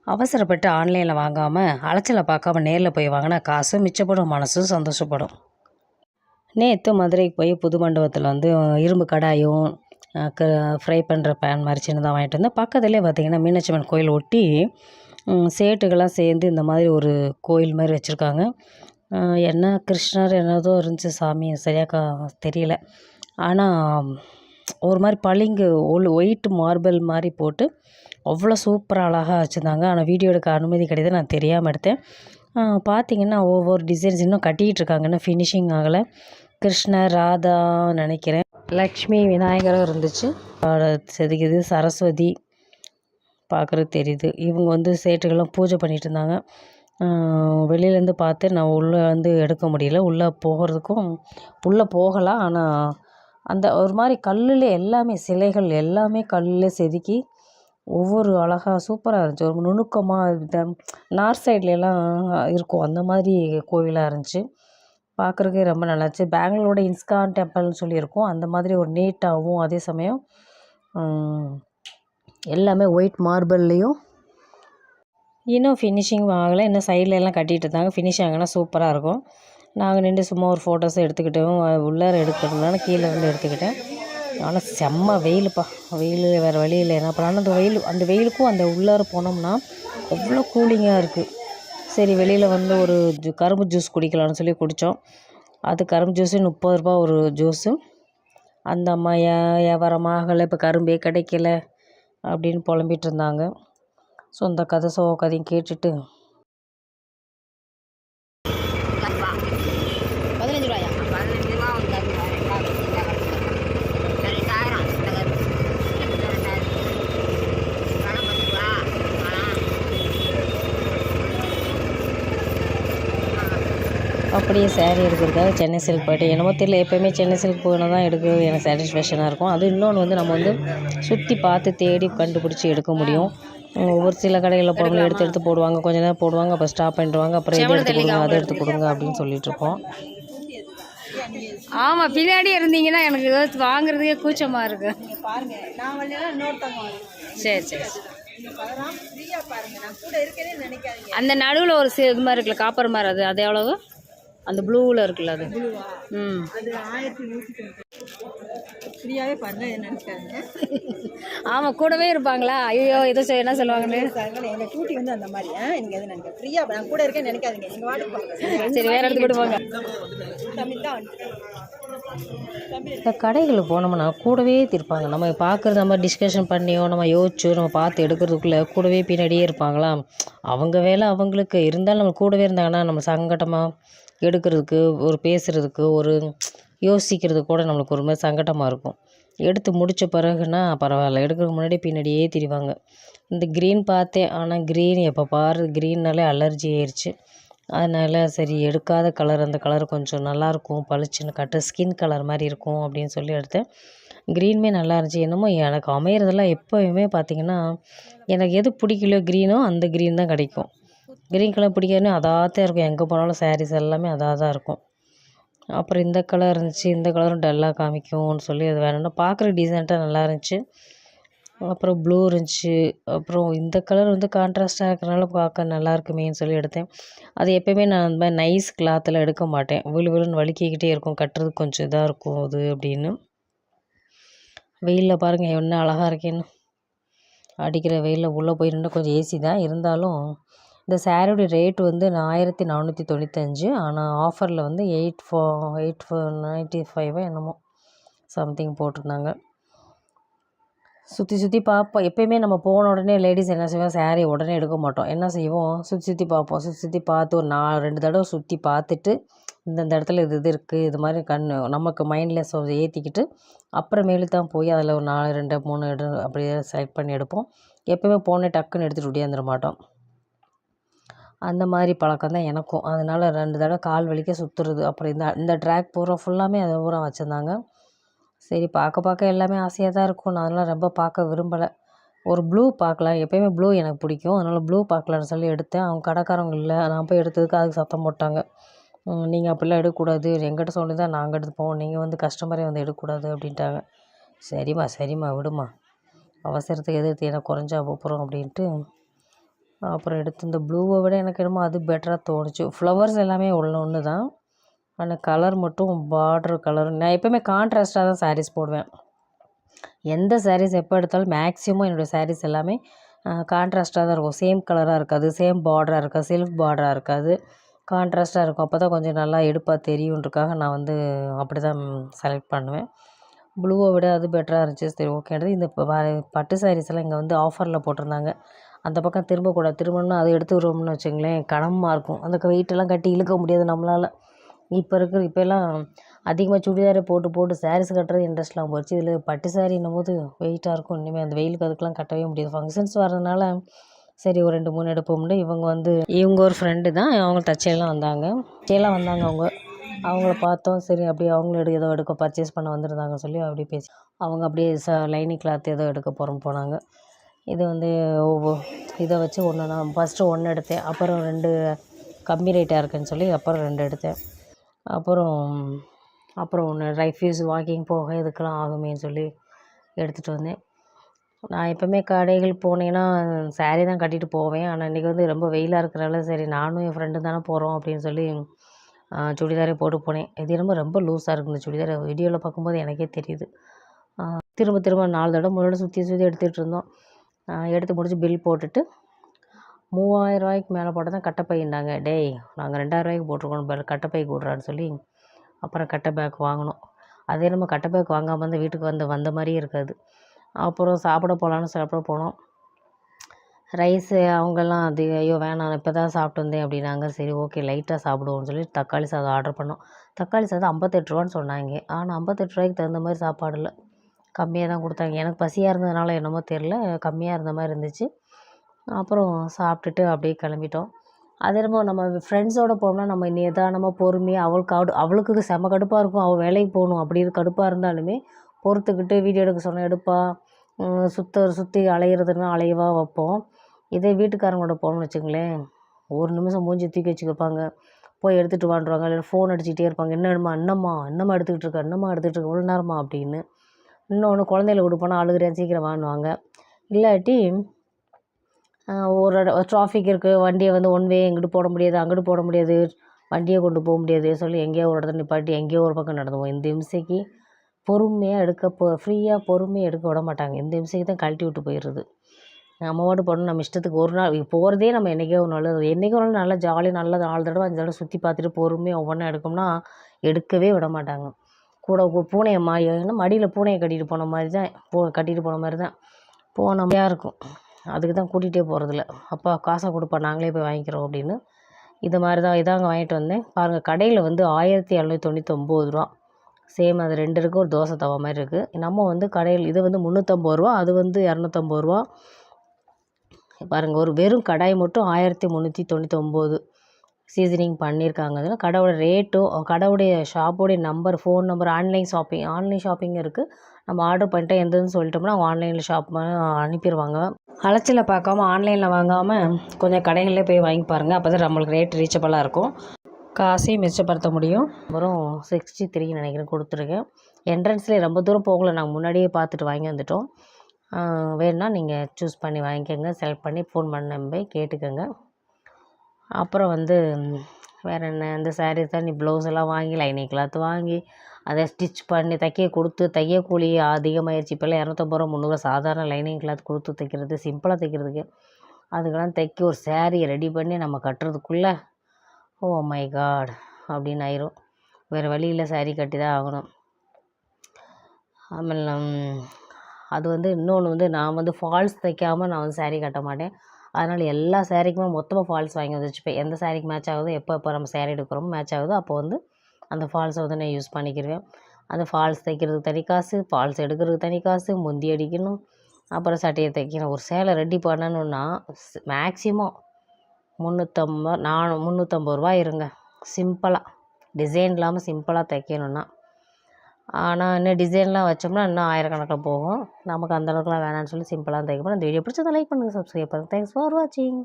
அவசரப்பட்டு ஆன்லைனில் வாங்காமல் அலைச்சலை பார்க்காம நேரில் போய் வாங்கினா காசும் மிச்சப்படும், மனசும் சந்தோஷப்படும். நேற்று மதுரைக்கு போய் புது மண்டபத்தில் வந்து இரும்பு கடாயும் ஃப்ரை பண்ணுற பேன் மாதிரி சின்னதாக வாங்கிட்டு வந்தேன். பக்கத்துலேயே பார்த்திங்கன்னா மீனாட்சி அம்மன் கோயில் ஒட்டி சேட்டுகள்லாம் சேர்ந்து இந்த மாதிரி ஒரு கோயில் மாதிரி வச்சுருக்காங்க. என்ன கிருஷ்ணர் என்னதோ இருந்துச்சு சாமி, சரியாக தெரியல. ஆனால் ஒரு மாதிரி பளிங்கு ஒயிட் மார்பிள் மாதிரி போட்டு அவ்வளோ சூப்பராக அழகாக வச்சுருந்தாங்க. ஆனால் வீடியோ எடுக்க அனுமதி கிடையாது, நான் தெரியாமல் எடுத்தேன். பார்த்திங்கன்னா ஒவ்வொரு டிசைன்ஸ் இன்னும் கட்டிகிட்டு இருக்காங்க, இன்னும் ஃபினிஷிங் ஆகலை. கிருஷ்ணர், ராதா நினைக்கிறேன், லக்ஷ்மி, விநாயகரும் இருந்துச்சு. செதுக்குது, சரஸ்வதி பார்க்குறது தெரியுது. இவங்க வந்து சேட்டுகள்லாம் பூஜை பண்ணிகிட்டு இருந்தாங்க. வெளியிலேருந்து பார்த்து நான் உள்ளே வந்து எடுக்க முடியல. உள்ளே போகிறதுக்கும் உள்ளே போகலாம். ஆனால் அந்த ஒரு மாதிரி கல்லில் எல்லாமே சிலைகள் எல்லாமே கல்லில் செதுக்கி ஒவ்வொரு அழகாக சூப்பராக இருந்துச்சு. ஒரு நுணுக்கமாக இந்த நார்த் சைட்லலாம் இருக்கும் அந்த மாதிரி கோவிலாக இருந்துச்சு. பார்க்குறதுக்கே ரொம்ப நல்லாச்சு. பெங்களூரோட இஸ்கான் டெம்பிள்னு சொல்லியிருக்கோம், அந்த மாதிரி ஒரு நீட்டாகவும் அதே சமயம் எல்லாமே ஒயிட் மார்பிள்லேயும் இன்னும் ஃபினிஷிங் ஆகலை. இன்னும் சைடில் எல்லாம் கட்டிகிட்டு இருந்தாங்க. ஃபினிஷ் ஆகினா சூப்பராக இருக்கும். நாங்கள் நின்று சும்மா ஒரு ஃபோட்டோஸை எடுத்துக்கிட்டோம். உள்ளார எடுக்கிறதுனால கீழே இருந்து எடுத்துக்கிட்டேன். ஆனால் செம்ம வெயிலுப்பா, வெயில் வேறு வழியில் என்ன பண்ணாலும் அந்த வெயிலுக்கும் அந்த உள்ளார போனோம்னா அவ்வளோ கூலிங்காக இருக்குது. சரி, வெளியில் வந்து ஒரு கரும்பு ஜூஸ் குடிக்கலாம்னு சொல்லி குடித்தோம். அது கரும்பு ஜூஸு 30 ரூபா ஒரு ஜூஸு. அந்த அம்மா வியாபாரமாகலை, இப்போ கரும்பே கிடைக்கல அப்படின்னு புலம்பிகிட்டு இருந்தாங்க. சொந்த கதை சோக கதையும் கேட்டுட்டு 15 ரூபாயா? 15 ரூபா அப்படியே சேரீ எடுக்கிறதுக்காக சென்னை சில்க் போய்ட்டு, என்னமோ தெரியல, எப்போயுமே சென்னை சில்க் போனால் தான் எடுக்க எனக்கு சாட்டிஸ்ஃபேக்ஷனாக இருக்கும். அது இன்னொன்று வந்து நம்ம வந்து சுற்றி பார்த்து தேடி கண்டுபிடிச்சி எடுக்க முடியும். ஒரு சில கடைகளில் போகிறவங்க எடுத்து போடுவாங்க, கொஞ்ச நேரம் போடுவாங்க, அப்புறம் ஸ்டாப் பண்ணிடுவாங்க, அப்புறம் இதை எடுத்து கொடுங்க அதை எடுத்து கொடுங்க அப்படின்னு சொல்லிகிட்ருப்போம். ஆமாம், பின்னாடி இருந்தீங்கன்னா எனக்கு வாங்குறதுக்கே கூச்சமாக இருக்குது. சரி சரி, அந்த நடுவில் ஒரு இது மாதிரி இருக்குல்ல, காப்பர் மாதிரி, அது எவ்வளவு? அந்த ப்ளூவில் இருக்குல்ல அது. ஃப்ரீயாகவே பாருங்கள், என்ன நினைக்காதீங்க. ஆமாம், கூடவே இருப்பாங்களா? ஐயோ ஏதோ என்ன சொல்லுவாங்கன்னு. எங்கள் டூட்டி வந்து அந்த மாதிரி நீங்கள் எதுவும் நினைக்க ஃப்ரீயாக நான் கூட இருக்கேன்னு நினைக்காதீங்க. நீங்கள் வாடகை சரி, வேறு இடத்துக்கு கொடுப்பாங்க. இந்த கடைகளுக்கு போனோம்னா கூடவே திருப்பாங்க. நம்ம பார்க்குறது நம்ம டிஸ்கஷன் பண்ணியோ நம்ம யோசிச்சோ நம்ம பார்த்து எடுக்கிறதுக்குள்ளே கூடவே பின்னாடியே இருப்பாங்களா. அவங்க வேலை அவங்களுக்கு இருந்தாலும் நம்ம கூடவே இருந்தாங்கன்னா நம்ம சங்கடமாக எடுக்கிறதுக்கு, ஒரு பேசுகிறதுக்கு, ஒரு யோசிக்கிறதுக்கு கூட நம்மளுக்கு ஒரு மாதிரி சங்கடமாக இருக்கும். எடுத்து முடித்த பிறகுனா பரவாயில்ல, எடுக்கிறதுக்கு முன்னாடி பின்னாடியே திரிவாங்க. இந்த க்ரீன் பார்த்தேன், ஆனால் க்ரீன் எப்போ பாரு க்ரீன்னாலே அலர்ஜி ஆயிடுச்சு. அதனால் சரி, எடுக்காத கலர், அந்த கலர் கொஞ்சம் நல்லாயிருக்கும், பளிச்சுன்னு ஸ்கின் கலர் மாதிரி இருக்கும் அப்படின்னு சொல்லி எடுத்தேன். க்ரீனுமே நல்லா இருந்துச்சு. என்னமோ எனக்கு அமையிறதெல்லாம் எப்போயுமே பார்த்திங்கன்னா எனக்கு எது பிடிக்கலையோ க்ரீனோ அந்த க்ரீன் தான் கிடைக்கும். க்ரீன் கலர் பிடிக்காதுன்னு அதாகத்தான் இருக்கும். எங்கே போனாலும் சாரீஸ் எல்லாமே அதாக தான் இருக்கும். அப்புறம் இந்த கலர் இருந்துச்சு, இந்த கலரும் டல்லாக காமிக்கும்னு சொல்லி அது வேணும்னா பார்க்குற டீசெண்டாக நல்லா இருந்துச்சு. அப்புறம் ப்ளூ இருந்துச்சு. அப்புறம் இந்த கலர் வந்து கான்ட்ராஸ்ட்டாக இருக்கிறனால பார்க்க நல்லா இருக்குமேன்னு சொல்லி எடுத்தேன். அது எப்போயுமே நான் அந்த மாதிரி நைஸ் கிளாத்தில் எடுக்க மாட்டேன், விழுன்னு வலிக்கிக்கிட்டே இருக்கும், கட்டுறதுக்கு கொஞ்சம் இதாக இருக்கும் அது அப்படின்னு. வெயிலில் பாருங்கள் என்ன அழகாக இருக்கேன்னு. அடிக்கிற வெயிலில் உள்ளே போய் நின்று கொஞ்சம் ஏசி தான் இருந்தாலும். இந்த சாரியோட ரேட் வந்து 1495. ஆனால் ஆஃபரில் வந்து 8495 என்னமோ சம்திங் போட்டிருந்தாங்க. சுற்றி பார்ப்போம். எப்போயுமே நம்ம போன உடனே லேடிஸ் என்ன செய்வோம், சாரீ உடனே எடுக்க மாட்டோம். என்ன செய்வோம், சுற்றி பார்ப்போம். சுற்றி பார்த்து ஒரு 2 தடவை சுற்றி பார்த்துட்டு இந்த இடத்துல இது இருக்குது, இது மாதிரி நமக்கு மைண்டில் ஏற்றிக்கிட்டு அப்புறமேலு தான் போய் அதில் ஒரு 4, 2, 3 அப்படியே செலக்ட் பண்ணி எடுப்போம். எப்போயுமே போனே டக்குன்னு எடுத்துகிட்டு ஒடியாந்துட மாட்டோம். அந்த மாதிரி பழக்கம் தான் எனக்கும். அதனால் 2 தடவை கால் வலிக்க சுற்றுறது. அப்புறம் இந்த ட்ராக் பூரா ஃபுல்லாமே அதை பூரா வச்சுருந்தாங்க. சரி, பார்க்க எல்லாமே ஆசையாக தான் இருக்கும். நான் அதெல்லாம் ரொம்ப பார்க்க விரும்பலை. ஒரு ப்ளூ பார்க்கலாம், எப்போயுமே ப்ளூ எனக்கு பிடிக்கும். அதனால் ப்ளூ பார்க்கலான்னு சொல்லி எடுத்தேன். அவங்க கடைக்காரவங்க இல்லை, நான் போய் எடுத்ததுக்கு அதுக்கு சத்தம் போட்டாங்க. நீங்கள் அப்படிலாம் எடுக்கக்கூடாது, எங்கிட்ட சொல்லி தான் நாங்கள் எடுத்துப்போம், நீங்கள் வந்து கஸ்டமரே வந்து எடுக்கக்கூடாது அப்படின்ட்டாங்க. சரிம்மா விடுமா, அவசரத்துக்கு எதிர்த்து எனக்கு குறைஞ்சா போகிறோம் அப்படின்ட்டு அப்புறம் எடுத்து இந்த ப்ளூவை விட எனக்கு என்னமோ அது பெட்டராக தோணுச்சு. ஃப்ளவர்ஸ் எல்லாமே ஒன்று தான். ஆனால் கலர் மட்டும் பார்டர் கலர் நான் எப்போவுமே கான்ட்ராஸ்ட்டாக தான் சாரீஸ் போடுவேன். எந்த சாரீஸ் எப்போ எடுத்தாலும் மேக்ஸிமம் என்னோடய சாரீஸ் எல்லாமே கான்ட்ராஸ்ட்டாக தான் இருக்கும். சேம் கலராக இருக்காது, சேம் பார்டராக இருக்காது, செல்ஃப் பார்டராக இருக்காது, கான்ட்ராஸ்ட்டாக இருக்கும். அப்போ தான் கொஞ்சம் நல்லா எடுப்பாக தெரியுன்றக்காக நான் வந்து அப்படி தான் செலக்ட் பண்ணுவேன். ப்ளூவை விட அது பெட்டராக இருந்துச்சு. சரி ஓகேன்றது இந்த பட்டு சாரீஸ் எல்லாம் இங்கே வந்து ஆஃபரில் போட்டிருந்தாங்க. அந்த பக்கம் திரும்பக்கூடாது. திரும்பணும்னா அதை எடுத்துக்கிறோம்னு வச்சுங்களேன் கனமாக இருக்கும். அந்த வெயிட்டெல்லாம் கட்டி இழுக்க முடியாது நம்மளால். இப்போல்லாம் அதிகமாக சுடிதாரை போட்டு சாரீஸ் கட்டுறது இன்ட்ரெஸ்ட்லாம் போச்சு. இதில் பட்டு சாரின்னும் போது வெயிட்டாக இருக்கும். இனிமேல் அந்த வெயிலுக்கு அதுக்கெலாம் கட்டவே முடியாது. ஃபங்க்ஷன்ஸ் வர்றதுனால சரி ஒரு 2-3 எடுப்போம்னு இவங்க ஒரு ஃப்ரெண்டு தான். அவங்க தச்சையெல்லாம் வந்தாங்க. அவங்கள பார்த்தோம். சரி அப்படியே அவங்களும் ஏதோ எடுக்க பர்ச்சேஸ் பண்ண வந்திருந்தாங்க சொல்லி அப்படியே பேசி அவங்க அப்படியே லைனிங் கிளாத் ஏதோ எடுக்க போனாங்க. இது வந்து இதை வச்சு நான் ஃபஸ்ட்டு 1 எடுத்தேன். அப்புறம் 2 கம்மி ரேட்டாக இருக்குன்னு சொல்லி அப்புறம் 2 எடுத்தேன். அப்புறம் ஒன்று ரைஃப்யூஸ் வாக்கிங் போக இதுக்கெல்லாம் ஆகுமேன்னு சொல்லி எடுத்துகிட்டு வந்தேன். நான் எப்போவுமே கடைகள் போனேன்னா சாரீ தான் கட்டிட்டு போவேன். ஆனால் இன்றைக்கி வந்து ரொம்ப வெயிலாக இருக்கிறனால சரி நானும் என் ஃப்ரெண்டும் தானே போகிறோம் அப்படின்னு சொல்லி சுடிதாரே போட்டு போனேன். இது ரொம்ப லூஸாக இருக்குது இந்த சுடிதார். வீடியோவில் பார்க்கும்போது எனக்கே தெரியுது. திரும்ப 4 தடவை முன்னாடி சுற்றி எடுத்துகிட்டு இருந்தோம். எடுத்து முடிச்சு பில் போட்டுட்டு 3000 ரூபாய்க்கு மேலே போட்டால் தான் கட்டைப்பைன்னாங்க. டேய் நாங்கள் 2000 ரூபாய்க்கு போட்டிருக்கோம் கட்டைப்பை கூடுறான்னு சொல்லி அப்புறம் கட்டை பேக் வாங்கினோம். அதே நம்ம கட்டை பேக் வாங்காமல் வந்து வீட்டுக்கு வந்த மாதிரியே இருக்காது. அப்புறம் சாப்பிட போனோம். ரைஸு அவங்கெல்லாம் ஐயோ வேணாம் இப்போ தான் சாப்பிட்டு வந்தேன் அப்படின்னாங்க. சரி ஓகே லைட்டாக சாப்பிடுவோம்னு சொல்லி தக்காளி சாதம் ஆர்டர் பண்ணோம். தக்காளி சாதம் 58 ரூபான்னு சொன்னாங்க. ஆனால் 58 ரூபாய்க்கு தகுந்த மாதிரி சாப்பாடு இல்லை, கம்மியாக தான் கொடுத்தாங்க. எனக்கு பசியாக இருந்ததுனால என்னமோ தெரில கம்மியாக இருந்த மாதிரி இருந்துச்சு. அப்புறம் சாப்பிட்டுட்டு அப்படியே கிளம்பிட்டோம். அது என்னமோ நம்ம ஃப்ரெண்ட்ஸோடு போனோம்னா நம்ம நிதானமாக பொறுமையாக அவளுக்கு செம கடுப்பாக இருக்கும். அவள் வேலைக்கு போகணும் அப்படி கடுப்பாக இருந்தாலுமே பொறுத்துக்கிட்டு வீடியோ எடுக்க சொன்னால் எடுப்பா. சுற்றி அலையிறதுன்னா அலையவா வைப்போம். இதே வீட்டுக்காரங்களோட போகணும்னு வச்சுங்களேன், ஒரு நிமிஷம் மூஞ்சி தூக்கி வச்சுக்கிப்பாங்க. போய் எடுத்துகிட்டு வாண்டுருவாங்க. இல்லை ஃபோன் அடிச்சுக்கிட்டே இருப்பாங்க. என்னம்மா எடுத்துக்கிட்டு இருக்க இவ்வளோ நேரமா அப்படின்னு. இன்னொன்று குழந்தையில கொடுப்போனா அழுகிறேன் சீக்கிரம் வாங்குவாங்க. இல்லாட்டி ஒரு டிராஃபிக் இருக்குது, வண்டியை வந்து ஒன் வே இங்கிட்டு போட முடியாது அங்கிட்டு போட முடியாது, வண்டியை கொண்டு போக முடியாது சொல்லி எங்கேயோ ஒரு இடத்துல நிப்பாட்டி எங்கேயோ ஒரு பக்கம் நடந்துவோம். இந்த இம்சைக்கு பொறுமையாக ஃப்ரீயாக பொறுமையாக எடுக்க விட மாட்டாங்க. இந்த இம்சைக்கு தான் கழட்டி விட்டு போயிடுறது. நம்ம பாட்டு போகணும் நம்ம இஷ்டத்துக்கு ஒரு நாள் போகிறதே நம்ம என்றைக்கோ ஒரு நாள் நல்லா ஜாலியாக நல்லா 4 தடவை 5 தடவை சுற்றி பார்த்துட்டு பொறுமையாக ஒவ்வொன்றா எடுக்கோம்னா எடுக்கவே விட மாட்டாங்க. கூட பூனையை மடியில் பூனையை கட்டிட்டு போன மாதிரி தான் போன மாதிரியாக இருக்கும். அதுக்கு தான் கூட்டிகிட்டே போகிறதில்ல. அப்பா காசை கொடுப்பா நாங்களே போய் வாங்கிக்கிறோம் அப்படின்னு. இது மாதிரி தான் இதாங்க வாங்கிட்டு வந்தேன். பாருங்கள் கடையில் வந்து 1799 ரூபா. சேம் அது 2 இருக்குது. ஒரு தோசை தவா மாதிரி இருக்குது. நம்ம வந்து கடையில் இது வந்து 350 ரூபா, அது வந்து 250 ரூபா. பாருங்கள் ஒரு வெறும் கடாய் மட்டும் 1399 சீசனிங் பண்ணியிருக்காங்க. அதில் கடையோட ரேட்டும் கடையோடைய ஷாப்போடைய number phone number online shopping இருக்குது. நம்ம ஆர்டர் பண்ணிட்டா எந்ததுன்னு சொல்லிட்டோம்னா அவங்க ஆன்லைனில் அனுப்பிடுவாங்க. அலைச்சலை பார்க்காம ஆன்லைனில் வாங்காமல் கொஞ்சம் கடைகளில் போய் வாங்கி பாருங்கள். அப்போ தான் நம்மளுக்கு ரேட் ரீச்சபிளாக இருக்கும், காசையும் மிச்சப்படுத்த முடியும். அப்புறம் 63 நினைக்கிறேன் கொடுத்துருக்கேன். என்ட்ரன்ஸ்லேயே ரொம்ப தூரம் போகல, நாங்கள் முன்னாடியே பார்த்துட்டு வாங்கி வந்துட்டோம். வேணுன்னா நீங்கள் சூஸ் பண்ணி வாங்கிக்கோங்க, செலக்ட் பண்ணி ஃபோன் பண்ண கேட்டுக்கோங்க. அப்புறம் வந்து வேறு என்ன, இந்த சாரீஸ் தான் ப்ளவுஸ் எல்லாம் வாங்கி லைனிங் கிளாத் வாங்கி அதை ஸ்டிச் பண்ணி தைய கூலி அதிகமாகிடுச்சு. இப்போல்லாம் 250 ரூபா 300 சாதாரண லைனிங் கிளாத் கொடுத்து தைக்கிறது சிம்பிளாக தைக்கிறதுக்கு. அதுக்கெல்லாம் ஒரு சாரியை ரெடி பண்ணி நம்ம கட்டுறதுக்குள்ளே ஓ மை காட் அப்படின்னு ஆயிரும். வேறு வழி இல்லை, சாரீ கட்டி தான் ஆகணும். ஆಮೇಲೆ அது வந்து இன்னொன்று வந்து நான் வந்து ஃபால்ஸ் தைக்காமல் நான் வந்து சாரீ கட்ட மாட்டேன். அதனால் எல்லா சாரீக்குமே மொத்தமாக ஃபால்ஸ் வாங்கி வந்து வச்சுப்பேன். எந்த சாரீக்கு மேட்ச் ஆகுதோ எப்போ நம்ம சாரீ எடுக்கிறோமோ மேட்ச் ஆகுதோ அப்போ வந்து அந்த ஃபால்ஸை வந்து நான் யூஸ் பண்ணிக்கிடுவேன். அந்த ஃபால்ஸ் தைக்கிறதுக்கு தனி காசு, ஃபால்ஸ் எடுக்கிறதுக்கு தனி காசு, முந்தி அடிக்கணும், அப்புறம் சட்டையை தைக்கணும். ஒரு சேலை ரெடி பண்ணணுன்னா மேக்ஸிமம் 350 ரூபா இருங்க சிம்பிளாக, டிசைன் இல்லாமல் சிம்பிளாக தைக்கணுன்னா. ஆனால் இன்னும் டிசைன்லாம் வச்சோம்னா இன்னும் 1000 கணக்கில் போகும். நமக்கு அந்தளவுக்குலாம் வேணான்னு சொல்லி சிம்பிளாக தைக்கப்போம். இந்த வீடியோ பிடிச்சதை லைக் பண்ணுங்கள், சப்ஸ்கிரைப் பண்ணுங்கள். தேங்க்ஸ் ஃபார் வாட்சிங்.